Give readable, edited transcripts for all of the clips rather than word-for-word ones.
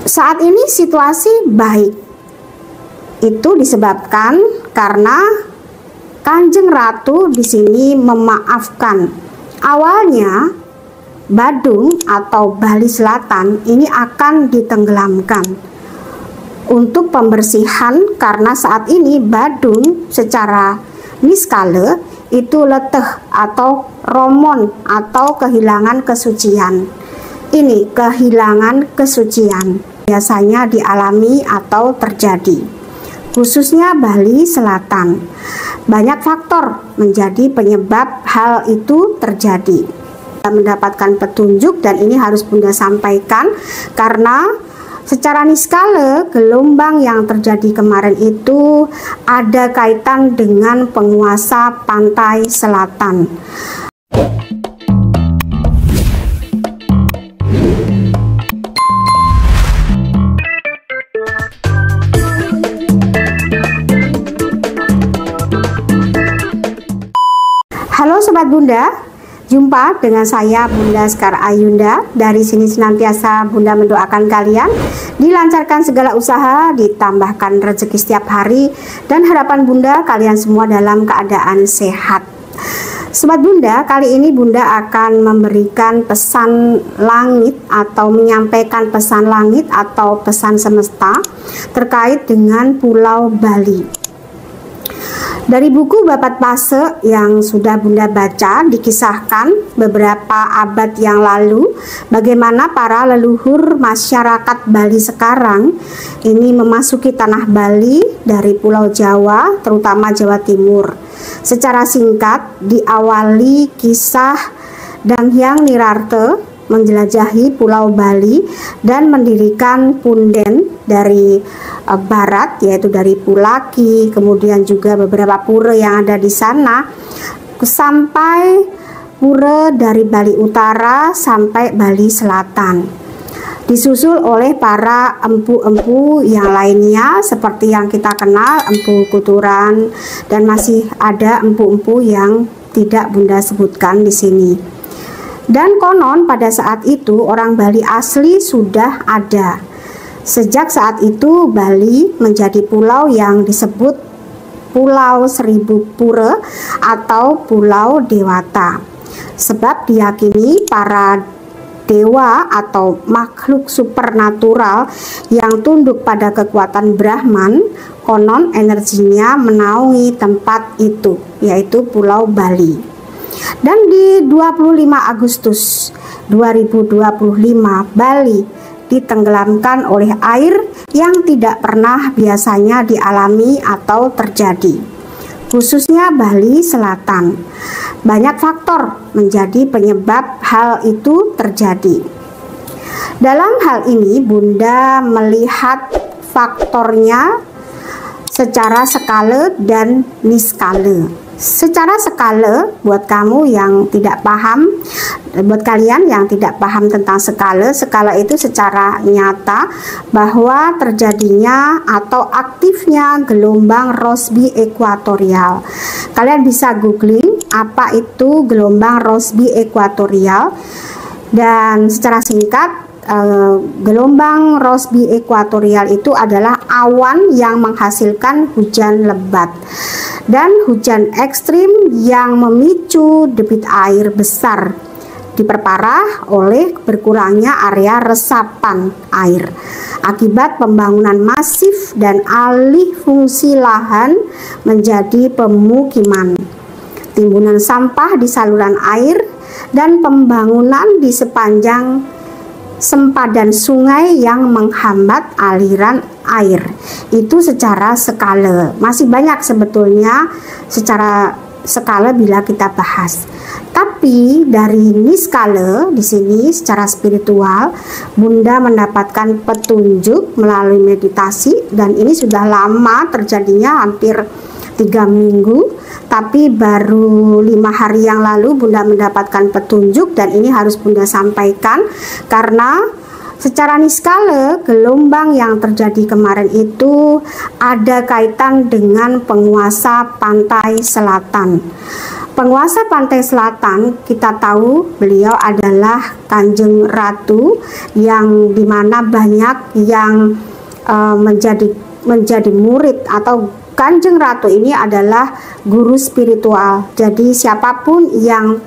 Saat ini situasi baik. Itu disebabkan karena Kanjeng Ratu di sini memaafkan. Awalnya Badung atau Bali Selatan ini akan ditenggelamkan untuk pembersihan, karena saat ini Badung secara niskala itu leteh atau romon atau kehilangan kesucian. Ini kehilangan kesucian biasanya dialami atau terjadi, khususnya Bali Selatan. Banyak faktor menjadi penyebab hal itu terjadi. Mendapatkan petunjuk, dan ini harus Bunda sampaikan karena secara niskala gelombang yang terjadi kemarin itu ada kaitan dengan penguasa pantai selatan. Halo Sobat Bunda, jumpa dengan saya Bunda Sekar Ayunda. Dari sini senantiasa Bunda mendoakan kalian dilancarkan segala usaha, ditambahkan rezeki setiap hari, dan harapan Bunda kalian semua dalam keadaan sehat. Sobat Bunda, kali ini Bunda akan memberikan pesan langit atau menyampaikan pesan langit atau pesan semesta terkait dengan Pulau Bali. Dari buku Babat Pase yang sudah Bunda baca, dikisahkan beberapa abad yang lalu bagaimana para leluhur masyarakat Bali sekarang ini memasuki tanah Bali dari Pulau Jawa, terutama Jawa Timur. Secara singkat diawali kisah Danghyang Nirarte menjelajahi Pulau Bali dan mendirikan punden dari barat, yaitu dari Pulaki, kemudian juga beberapa pura yang ada di sana, sampai pura dari Bali Utara sampai Bali Selatan. Disusul oleh para empu-empu yang lainnya seperti yang kita kenal, Empu Kuturan, dan masih ada empu-empu yang tidak Bunda sebutkan di sini. Dan konon pada saat itu orang Bali asli sudah ada. Sejak saat itu Bali menjadi pulau yang disebut Pulau Seribu Pura atau Pulau Dewata. Sebab diyakini para dewa atau makhluk supernatural yang tunduk pada kekuatan Brahman, konon energinya menaungi tempat itu, yaitu Pulau Bali. Dan di 25 Agustus 2025 Bali ditenggelamkan oleh air yang tidak pernah biasanya dialami atau terjadi, khususnya Bali Selatan. Banyak faktor menjadi penyebab hal itu terjadi. Dalam hal ini Bunda melihat faktornya secara skala dan niskala. Secara skala, buat kamu yang tidak paham, buat kalian yang tidak paham tentang skala itu secara nyata bahwa terjadinya atau aktifnya gelombang Rossby ekuatorial. Kalian bisa googling apa itu gelombang Rossby ekuatorial, dan secara singkat gelombang Rossby ekuatorial itu adalah awan yang menghasilkan hujan lebat dan hujan ekstrim yang memicu debit air besar, diperparah oleh berkurangnya area resapan air akibat pembangunan masif dan alih fungsi lahan menjadi pemukiman, timbunan sampah di saluran air, dan pembangunan di sepanjang sempadan sungai yang menghambat aliran air. Itu secara skala. Masih banyak sebetulnya secara skala bila kita bahas. Tapi dari niskala di sini secara spiritual Bunda mendapatkan petunjuk melalui meditasi, dan ini sudah lama terjadinya, hampir 3 minggu, tapi baru 5 hari yang lalu Bunda mendapatkan petunjuk, dan ini harus Bunda sampaikan karena secara niskala gelombang yang terjadi kemarin itu ada kaitan dengan penguasa pantai selatan. Penguasa pantai selatan, kita tahu beliau adalah Kanjeng Ratu, yang dimana banyak yang menjadi murid, atau Kanjeng Ratu ini adalah guru spiritual. Jadi siapapun yang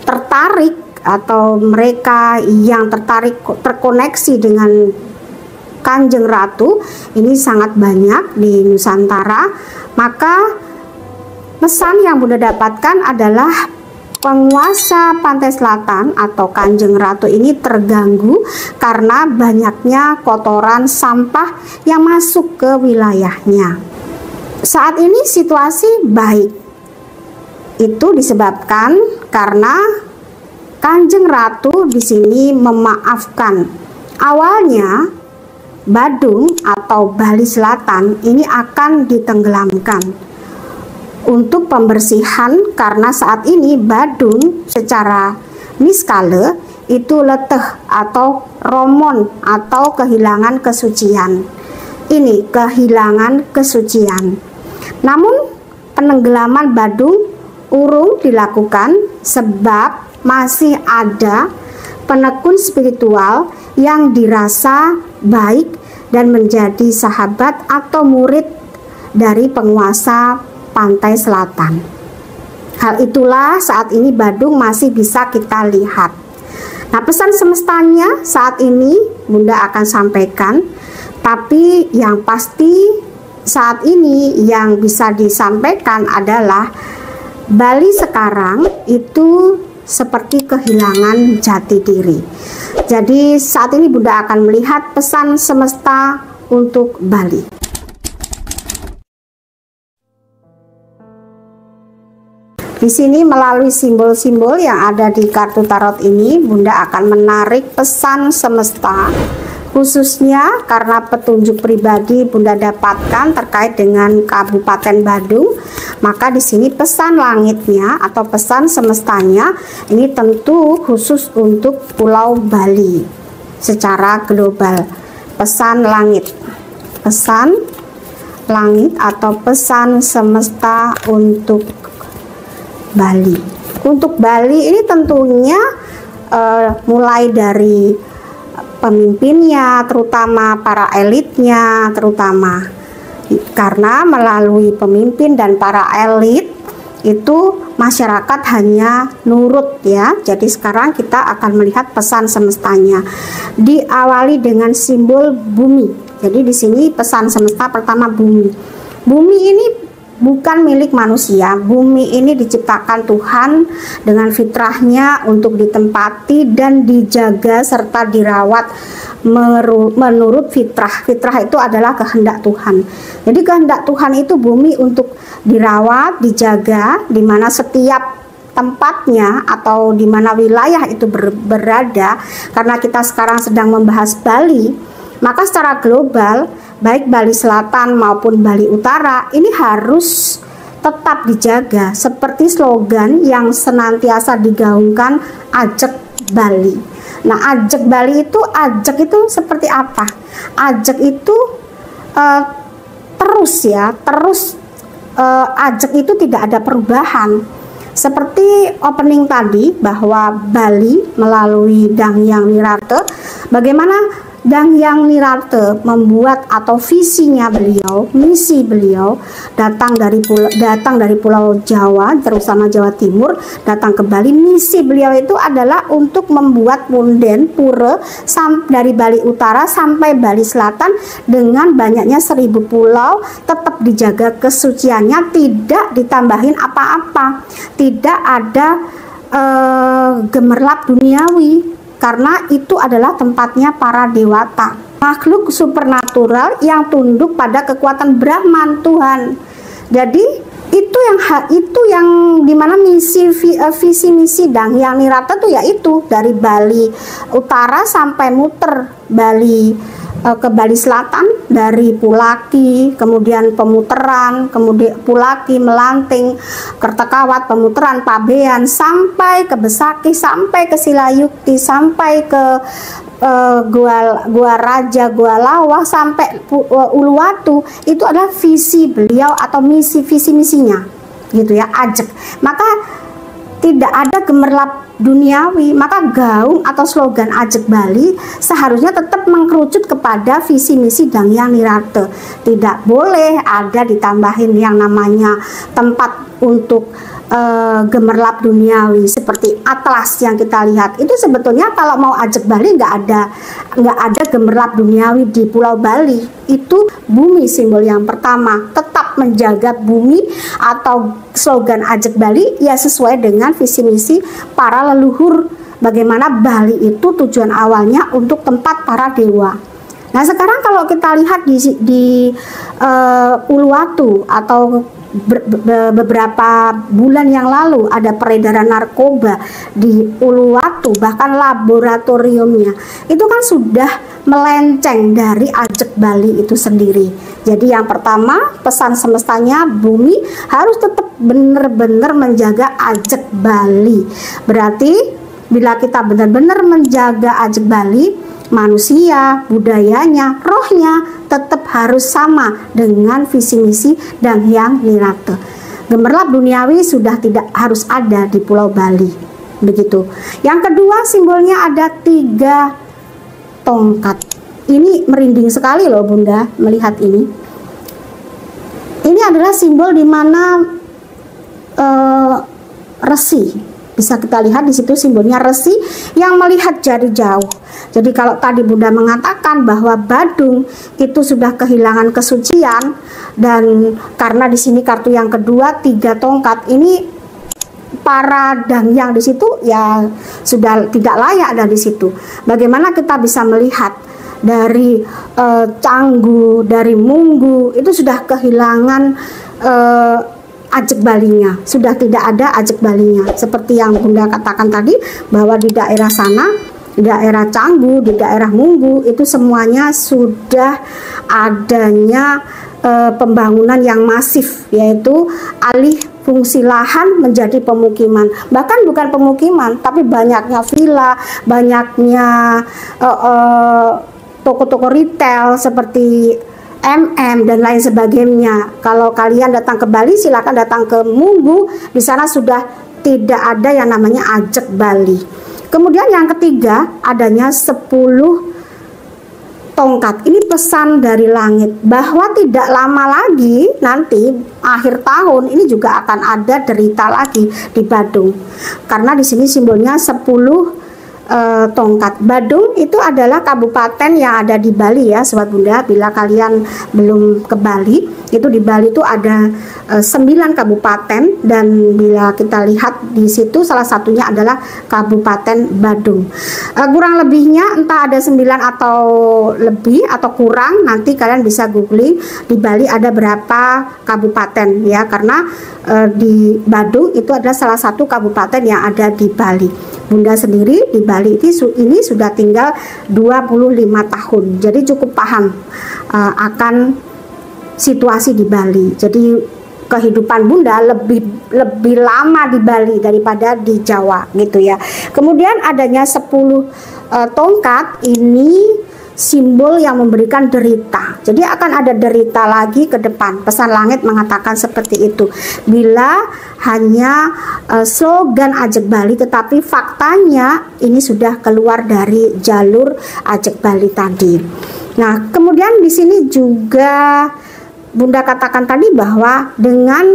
tertarik atau mereka yang terkoneksi dengan Kanjeng Ratu ini sangat banyak di Nusantara, maka pesan yang Bunda dapatkan adalah penguasa pantai selatan atau Kanjeng Ratu ini terganggu karena banyaknya kotoran sampah yang masuk ke wilayahnya. Saat ini situasi baik. Itu disebabkan karena Kanjeng Ratu di sini memaafkan. Awalnya Badung atau Bali Selatan ini akan ditenggelamkan untuk pembersihan, karena saat ini Badung secara niskala itu leteh atau romon atau kehilangan kesucian. Ini kehilangan kesucian. Namun penenggelaman Badung urung dilakukan sebab masih ada penekun spiritual yang dirasa baik dan menjadi sahabat atau murid dari penguasa pantai selatan. Hal itulah saat ini Badung masih bisa kita lihat. Nah, pesan semestanya saat ini Bunda akan sampaikan, tapi yang pasti saat ini yang bisa disampaikan adalah Bali sekarang itu seperti kehilangan jati diri. Jadi saat ini Bunda akan melihat pesan semesta untuk Bali. Di sini melalui simbol-simbol yang ada di kartu tarot ini, Bunda akan menarik pesan semesta, khususnya karena petunjuk pribadi Bunda dapatkan terkait dengan Kabupaten Badung. Maka di sini pesan langitnya atau pesan semestanya ini tentu khusus untuk Pulau Bali secara global. Pesan langit atau pesan semesta untuk Bali. Untuk Bali ini tentunya mulai dari pemimpinnya, terutama para elitnya, terutama karena melalui pemimpin dan para elit itu masyarakat hanya nurut ya. Jadi sekarang kita akan melihat pesan semestanya. Diawali dengan simbol bumi. Jadi di sini pesan semesta pertama bumi. Bumi ini bukan milik manusia. Bumi ini diciptakan Tuhan dengan fitrahnya untuk ditempati dan dijaga serta dirawat menurut fitrah. Fitrah itu adalah kehendak Tuhan. Jadi kehendak Tuhan itu bumi untuk dirawat, dijaga, di mana setiap tempatnya atau di mana wilayah itu berada. Karena kita sekarang sedang membahas Bali, maka secara global baik Bali Selatan maupun Bali Utara ini harus tetap dijaga, seperti slogan yang senantiasa digaungkan, Ajek Bali. Nah, Ajek Bali itu, Ajek itu seperti apa? Ajek itu Ajek itu tidak ada perubahan. Seperti opening tadi bahwa Bali melalui Danghyang Nirarte, bagaimana Danghyang Nirarte membuat atau visinya beliau, misi beliau datang dari Pulau Jawa, terutama Jawa Timur, datang ke Bali. Misi beliau itu adalah untuk membuat punden pura dari Bali Utara sampai Bali Selatan dengan banyaknya 1000 pulau, tetap dijaga kesuciannya, tidak ditambahin apa-apa, tidak ada gemerlap duniawi. Karena itu adalah tempatnya para dewata, makhluk supernatural yang tunduk pada kekuatan Brahman Tuhan. Jadi itu yang dimana visi misi Danghyang Nirarte itu yaitu dari Bali Utara sampai muter Bali ke Bali Selatan, dari Pulaki, kemudian pemuteran, kemudian Pulaki, Melanting, Kertekawat, pemuteran, Pabean, sampai ke Besaki, sampai ke Silayukti, sampai ke Gua Raja, Gua Lawah, sampai Uluwatu. Itu adalah visi beliau atau visi misinya. gitu ya, ajeg. Maka tidak ada gemerlap duniawi, maka gaung atau slogan Ajeg Bali seharusnya tetap mengkerucut kepada visi misi Dang Hyang Nirarte. Tidak boleh ada ditambahin yang namanya tempat untuk gemerlap duniawi seperti atlas yang kita lihat. Itu sebetulnya kalau mau Ajeg Bali nggak ada gemerlap duniawi di Pulau Bali. Itu bumi simbol yang pertama, tetap menjaga bumi, atau slogan Ajeg Bali ya sesuai dengan visi misi para leluhur, bagaimana Bali itu tujuan awalnya untuk tempat para dewa. Nah sekarang kalau kita lihat di Uluwatu atau beberapa bulan yang lalu ada peredaran narkoba di Uluwatu, bahkan laboratoriumnya itu kan sudah melenceng dari Ajeg Bali itu sendiri. Jadi yang pertama, pesan semestanya bumi harus tetap benar-benar menjaga Ajeg Bali. Berarti bila kita benar-benar menjaga Ajeg Bali, manusia, budayanya, rohnya tetap harus sama dengan visi misi Dang Hyang Nirarte. Gemerlap duniawi sudah tidak harus ada di Pulau Bali. Begitu. Yang kedua, simbolnya ada 3 tongkat. Ini merinding sekali loh Bunda melihat ini. Ini adalah simbol di mana resi. Bisa kita lihat di situ simbolnya resi yang melihat dari jauh. Jadi kalau tadi Bunda mengatakan bahwa Badung itu sudah kehilangan kesucian, dan karena di sini kartu yang kedua 3 tongkat ini, para Dang Hyang di situ ya sudah tidak layak ada di situ. Bagaimana kita bisa melihat dari Canggu, dari Munggu itu sudah kehilangan Ajeg Balinya, sudah tidak ada Ajeg Balinya. Seperti yang Bunda katakan tadi bahwa di daerah sana, di daerah Canggu, di daerah Munggu itu semuanya sudah adanya pembangunan yang masif, yaitu alih fungsi lahan menjadi pemukiman. Bahkan bukan pemukiman, tapi banyaknya villa, banyaknya toko-toko retail seperti dan lain sebagainya. Kalau kalian datang ke Bali, silakan datang ke Munggu. Di sana sudah tidak ada yang namanya Ajeg Bali. Kemudian yang ketiga, adanya 10 tongkat. Ini pesan dari langit bahwa tidak lama lagi nanti akhir tahun ini juga akan ada derita lagi di Badung. Karena di sini simbolnya 10 tongkat. Badung itu adalah kabupaten yang ada di Bali ya Sobat Bunda. Bila kalian belum ke Bali, itu di Bali itu ada 9 kabupaten, dan bila kita lihat di situ salah satunya adalah Kabupaten Badung. Kurang lebihnya entah ada 9 atau lebih atau kurang, nanti kalian bisa googling di Bali ada berapa kabupaten ya, karena di Badung itu adalah salah satu kabupaten yang ada di Bali. Bunda sendiri di Bali ini sudah tinggal 25 tahun, jadi cukup paham akan situasi di Bali. Jadi kehidupan Bunda lebih lama di Bali daripada di Jawa gitu ya. Kemudian adanya 10 tongkat ini simbol yang memberikan derita. Jadi akan ada derita lagi ke depan. Pesan langit mengatakan seperti itu. Bila hanya slogan Ajeg Bali, tetapi faktanya ini sudah keluar dari jalur Ajeg Bali tadi. Nah, kemudian di sini juga Bunda katakan tadi bahwa dengan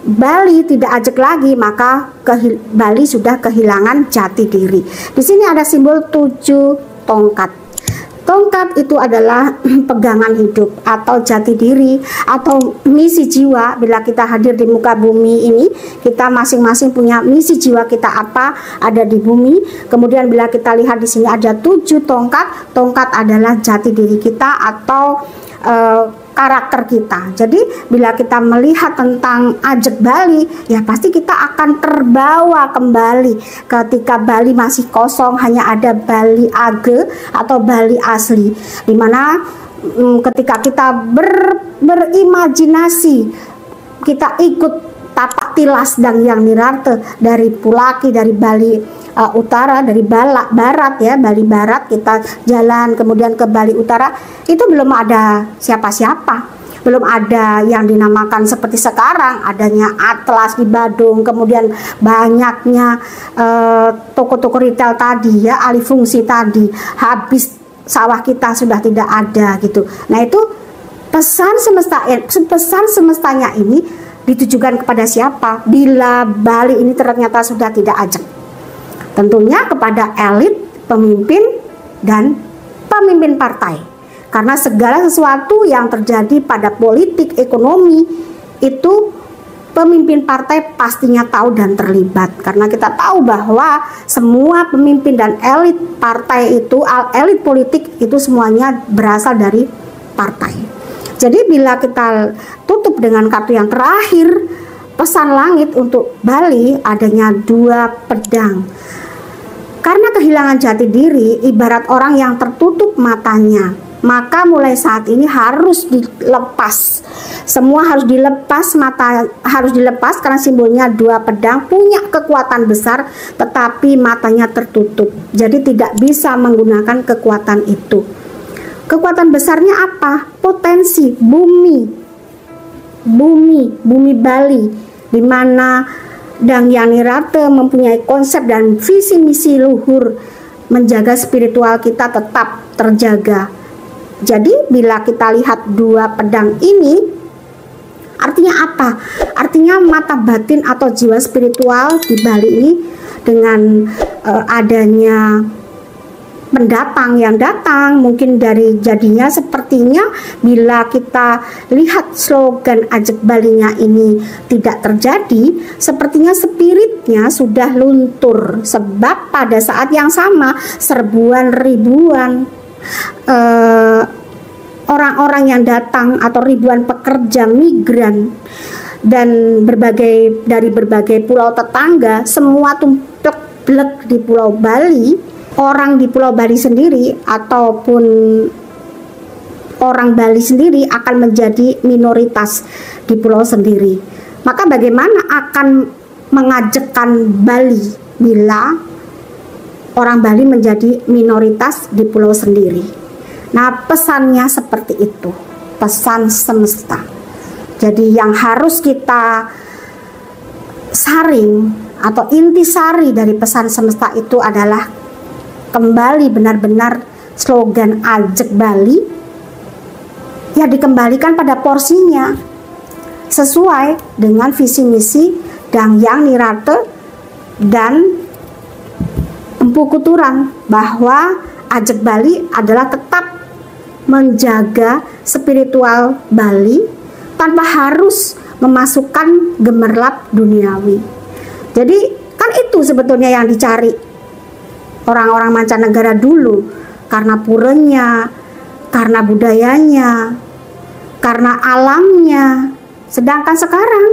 Bali tidak ajeg lagi, maka Bali sudah kehilangan jati diri. Di sini ada simbol 7 tongkat. Tongkat itu adalah pegangan hidup atau jati diri atau misi jiwa. Bila kita hadir di muka bumi ini, kita masing-masing punya misi jiwa kita apa ada di bumi. Kemudian bila kita lihat di sini ada 7 tongkat. Tongkat adalah jati diri kita atau karakter kita. Jadi bila kita melihat tentang Ajeg Bali, ya pasti kita akan terbawa kembali ketika Bali masih kosong, hanya ada Bali Age atau Bali asli, dimana ketika kita berimajinasi, kita ikut tapak tilas Dang Hyang Nirarte dari Pulaki, dari Bali utara, dari barat ya, Bali barat kita jalan kemudian ke Bali utara, itu belum ada siapa-siapa. Belum ada yang dinamakan seperti sekarang, adanya Atlas di Badung, kemudian banyaknya toko-toko retail tadi ya, alih fungsi tadi, habis sawah kita sudah tidak ada gitu. Nah itu pesan semestanya ini ditujukan kepada siapa? Bila Bali ini ternyata sudah tidak ajak, tentunya kepada elit, pemimpin, dan pemimpin partai. Karena segala sesuatu yang terjadi pada politik ekonomi itu pemimpin partai pastinya tahu dan terlibat. Karena kita tahu bahwa semua pemimpin dan elit partai itu, elit politik itu semuanya berasal dari partai. Jadi bila kita tutup dengan kartu yang terakhir, pesan langit untuk Bali adanya 2 pedang. Karena kehilangan jati diri ibarat orang yang tertutup matanya, maka mulai saat ini harus dilepas. Semua harus dilepas, mata harus dilepas karena simbolnya 2 pedang, punya kekuatan besar tetapi matanya tertutup. Jadi tidak bisa menggunakan kekuatan itu. Kekuatan besarnya apa? Potensi bumi Bali, di mana Dang Yanirate mempunyai konsep dan visi misi luhur menjaga spiritual kita tetap terjaga. Jadi bila kita lihat 2 pedang ini, artinya apa? Artinya mata batin atau jiwa spiritual di Bali ini dengan adanya pendatang yang datang, mungkin dari jadinya sepertinya bila kita lihat slogan Ajak Balinya ini tidak terjadi, sepertinya spiritnya sudah luntur. Sebab pada saat yang sama serbuan ribuan orang-orang yang datang atau ribuan pekerja migran dan dari berbagai pulau tetangga semua tumplek-blek di Pulau Bali. Orang di Pulau Bali sendiri ataupun orang Bali sendiri akan menjadi minoritas di pulau sendiri. Maka bagaimana akan mengajakkan Bali bila orang Bali menjadi minoritas di pulau sendiri? Nah, pesannya seperti itu, pesan semesta. Jadi yang harus kita saring atau intisari dari pesan semesta itu adalah kembali benar-benar slogan Ajak Bali ya dikembalikan pada porsinya sesuai dengan visi misi Dang Yanirate dan Empu Kuturan, bahwa Ajak Bali adalah tetap menjaga spiritual Bali tanpa harus memasukkan gemerlap duniawi. Jadi kan itu sebetulnya yang dicari orang-orang mancanegara dulu, karena puranya, karena budayanya, karena alamnya. Sedangkan sekarang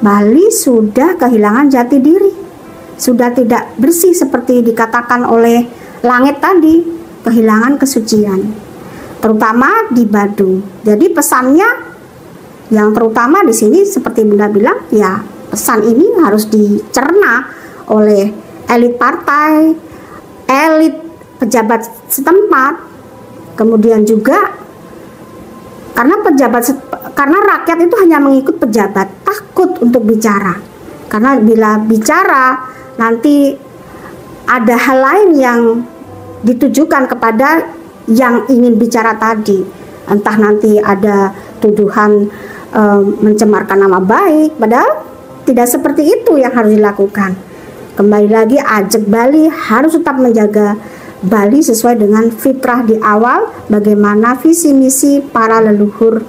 Bali sudah kehilangan jati diri, sudah tidak bersih seperti dikatakan oleh langit tadi, kehilangan kesucian, terutama di Badung. Jadi pesannya yang terutama di sini seperti Bunda bilang, ya pesan ini harus dicerna oleh elit partai, elit pejabat setempat, kemudian juga karena rakyat itu hanya mengikut pejabat, takut untuk bicara. Karena bila bicara nanti ada hal lain yang ditujukan kepada yang ingin bicara tadi. Entah nanti ada tuduhan mencemarkan nama baik, padahal tidak seperti itu yang harus dilakukan. Kembali lagi, Ajak Bali harus tetap menjaga Bali sesuai dengan fitrah di awal, bagaimana visi misi para leluhur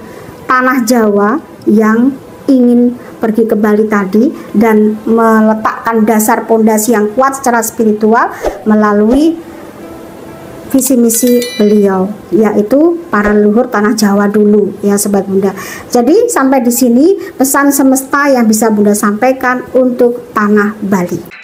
tanah Jawa yang ingin pergi ke Bali tadi dan meletakkan dasar pondasi yang kuat secara spiritual melalui visi misi beliau, yaitu para leluhur tanah Jawa dulu ya Sobat Bunda. Jadi sampai di sini pesan semesta yang bisa Bunda sampaikan untuk tanah Bali.